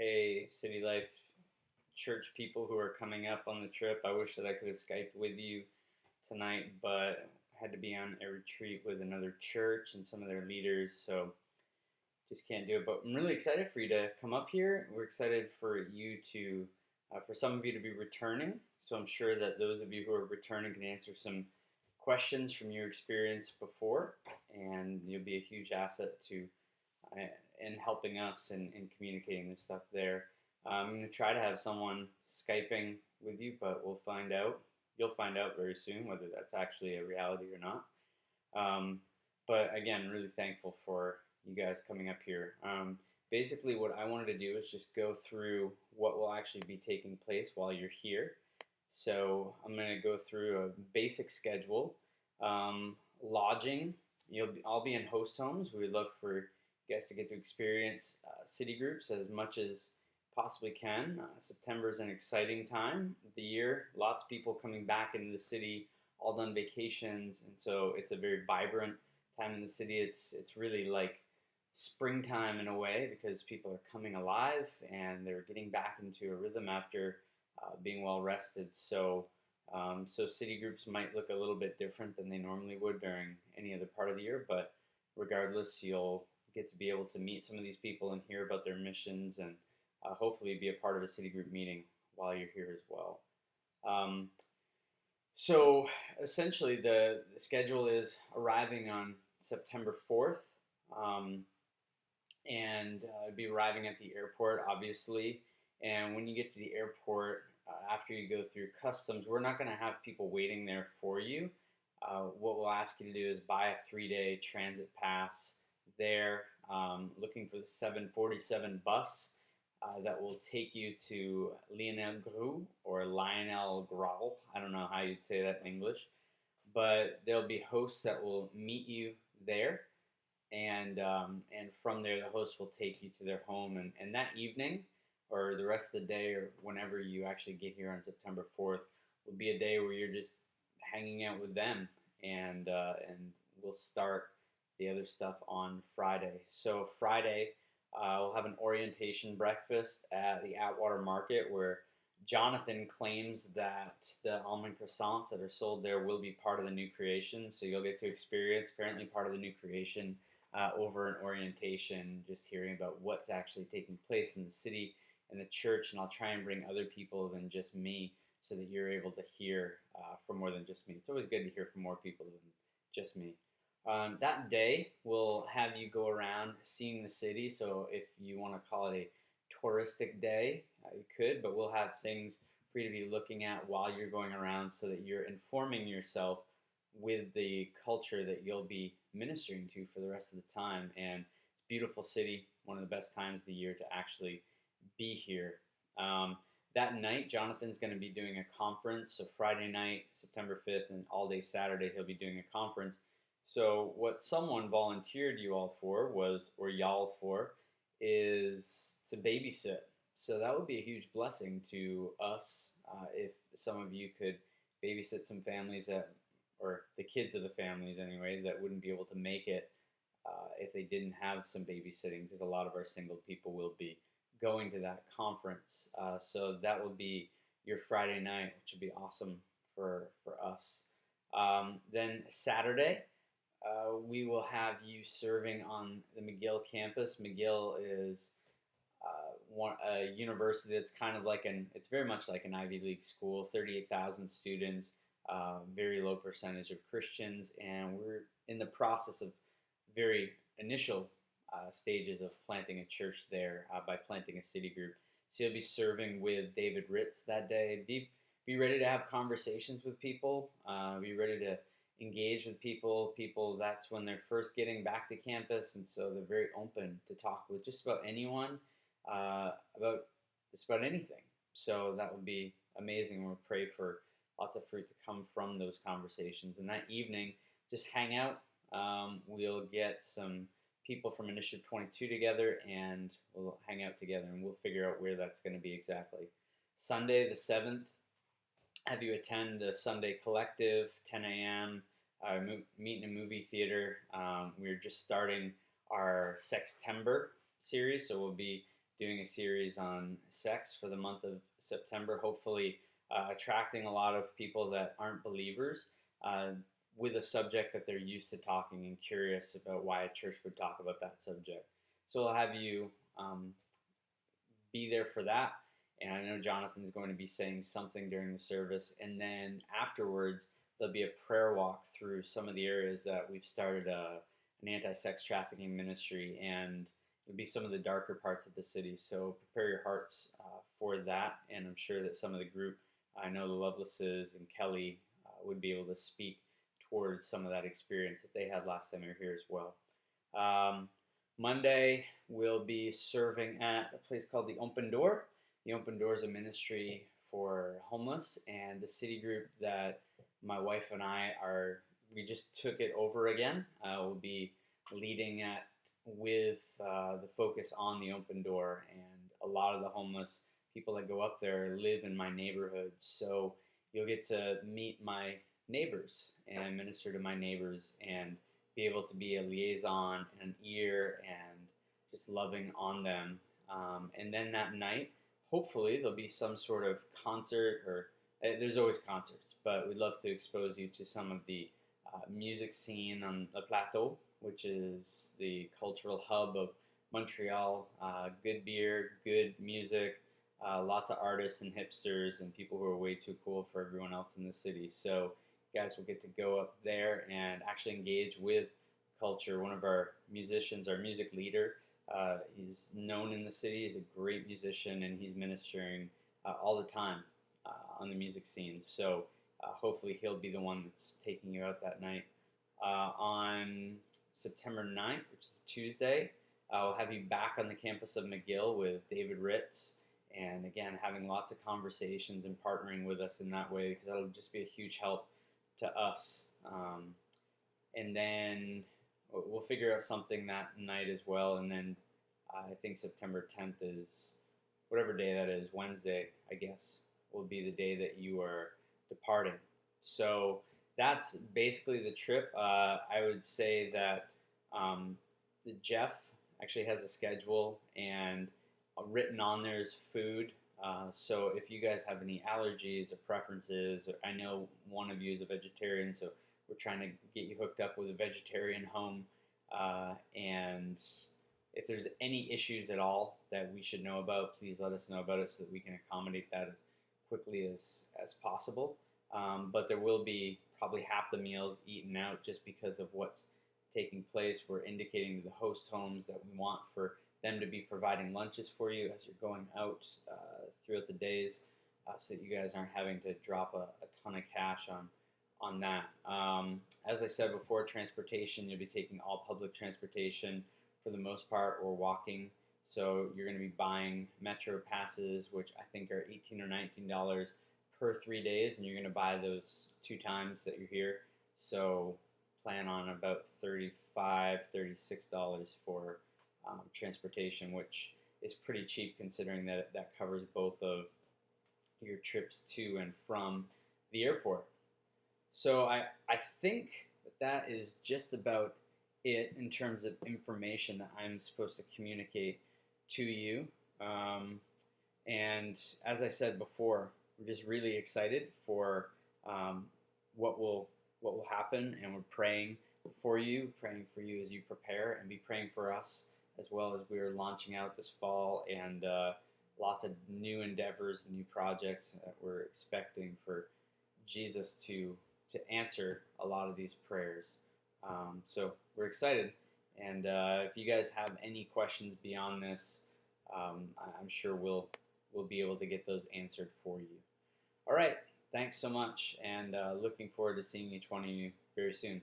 hey, City Life church people who are coming up on the trip. I wish that I could have Skyped with you tonight, but had to be on a retreat with another church and some of their leaders, so just can't do it. But I'm really excited for you to come up here. We're excited for you to, for some of you to be returning. So I'm sure that those of you who are returning can answer some questions from your experience before, and you'll be a huge asset to uh, in helping us in communicating this stuff there. I'm going to try to have someone Skyping with you, but we'll find out. You'll find out very soon whether that's actually a reality or not. But again, really thankful for you guys coming up here. Basically, what I wanted to do is just go through what will actually be taking place while you're here. So I'm going to go through a basic schedule. Lodging, I'll be in host homes. We would love for you guys to get to experience city groups as much as possibly can. September is an exciting time of the year. Lots of people coming back into the city, all done vacations, and so it's a very vibrant time in the city. It's really like springtime in a way because people are coming alive and they're getting back into a rhythm after being well rested. So city groups might look a little bit different than they normally would during any other part of the year, but regardless, you'll get to be able to meet some of these people and hear about their missions and hopefully be a part of a city group meeting while you're here as well. Um, so essentially, the schedule is arriving on September 4th. Um, and be arriving at the airport, obviously. And when you get to the airport, after you go through customs, we're not going to have people waiting there for you. What we'll ask you to do is buy a 3-day transit pass there, looking for the 747 bus that will take you to Lionel Grou or Lionel Grau. I don't know how you'd say that in English, but there'll be hosts that will meet you there, and from there the host will take you to their home, and that evening or the rest of the day or whenever you actually get here on September 4th will be a day where you're just hanging out with them, and we'll start the other stuff on Friday. So Friday we'll have an orientation breakfast at the Atwater Market where Jonathan claims that the almond croissants that are sold there will be part of the new creation. So you'll get to experience apparently part of the new creation over an orientation, just hearing about what's actually taking place in the city and the church. And I'll try and bring other people than just me so that you're able to hear from more than just me. It's always good to hear from more people than just me. That day, we'll have you go around seeing the city. So if you want to call it a touristic day, you could, but we'll have things for you to be looking at while you're going around so that you're informing yourself with the culture that you'll be ministering to for the rest of the time. And it's a beautiful city, one of the best times of the year to actually be here. That night, Jonathan's going to be doing a conference. So Friday night, September 5th, and all day Saturday, he'll be doing a conference. So what someone volunteered you all for or y'all for, is to babysit. So that would be a huge blessing to us if some of you could babysit some families or the kids of the families anyway, that wouldn't be able to make it if they didn't have some babysitting, because a lot of our single people will be going to that conference. So that will be your Friday night, which would be awesome for us. Then Saturday, we will have you serving on the McGill campus. McGill is a university that's kind of like it's very much like an Ivy League school, 38,000 students, very low percentage of Christians, and we're in the process of very initial stages of planting a church there by planting a city group. So you'll be serving with David Ritz that day. Be ready to have conversations with people. Be ready to engage with people. That's when they're first getting back to campus, and so they're very open to talk with just about anyone about just about anything. So that would be amazing. We'll pray for lots of fruit to come from those conversations. And that evening, just hang out. We'll get some people from Initiative 22 together, and we'll hang out together, and we'll figure out where that's going to be exactly. Sunday the 7th, have you attend the Sunday Collective, 10 a.m., meet in a movie theater. We're just starting our Sextember series, so we'll be doing a series on sex for the month of September, hopefully attracting a lot of people that aren't believers uh, with a subject that they're used to talking and curious about why a church would talk about that subject. So I'll have you be there for that. And I know Jonathan's going to be saying something during the service. And then afterwards, there'll be a prayer walk through some of the areas that we've started an anti sex trafficking ministry. And it'll be some of the darker parts of the city. So prepare your hearts for that. And I'm sure that some of the group, I know the Lovelaces and Kelly, would be able to speak towards some of that experience that they had last time they were here as well. Monday, we'll be serving at a place called the Open Door. The Open Door is a ministry for homeless, and the city group that my wife and we just took it over again. We'll be leading it with the focus on the Open Door, and a lot of the homeless people that go up there live in my neighborhood. So you'll get to meet my neighbors and minister to my neighbors and be able to be a liaison and an ear and just loving on them. And then that night, hopefully, there'll be some sort of concert, or there's always concerts, but we'd love to expose you to some of the music scene on the Plateau, which is the cultural hub of Montreal. Good beer, good music, lots of artists and hipsters and people who are way too cool for everyone else in the city. So you guys will get to go up there and actually engage with culture. One of our musicians, our music leader, he's known in the city. He's a great musician, and he's ministering all the time on the music scene. So hopefully he'll be the one that's taking you out that night. On September 9th, which is Tuesday, we'll have you back on the campus of McGill with David Ritz. And again, having lots of conversations and partnering with us in that way, because that'll just be a huge help to us. And then we'll figure out something that night as well. And then I think September 10th is whatever day that is, Wednesday, I guess, will be the day that you are departing. So that's basically the trip. I would say that Jeff actually has a schedule, and written on there is food. So if you guys have any allergies or preferences, or I know one of you is a vegetarian, so we're trying to get you hooked up with a vegetarian home. And if there's any issues at all that we should know about, please let us know about it so that we can accommodate that as quickly as possible. But there will be probably half the meals eaten out just because of what's taking place. We're indicating to the host homes that we want for them to be providing lunches for you as you're going out throughout the days, so that you guys aren't having to drop a ton of cash on that. As I said before, transportation, you'll be taking all public transportation for the most part, or walking. So you're going to be buying Metro passes, which I think are $18 or $19 per 3 days, and you're going to buy those 2 times that you're here. So plan on about $35, $36 for transportation, which is pretty cheap considering that that covers both of your trips to and from the airport. So I think that is just about it in terms of information that I'm supposed to communicate to you. And as I said before, we're just really excited for what will happen, and we're praying for you as you prepare, and be praying for us as well, as we are launching out this fall, and lots of new endeavors and new projects that we're expecting for Jesus to answer a lot of these prayers. So we're excited, and if you guys have any questions beyond this, I'm sure we'll be able to get those answered for you. All right, thanks so much, and looking forward to seeing each one of you very soon.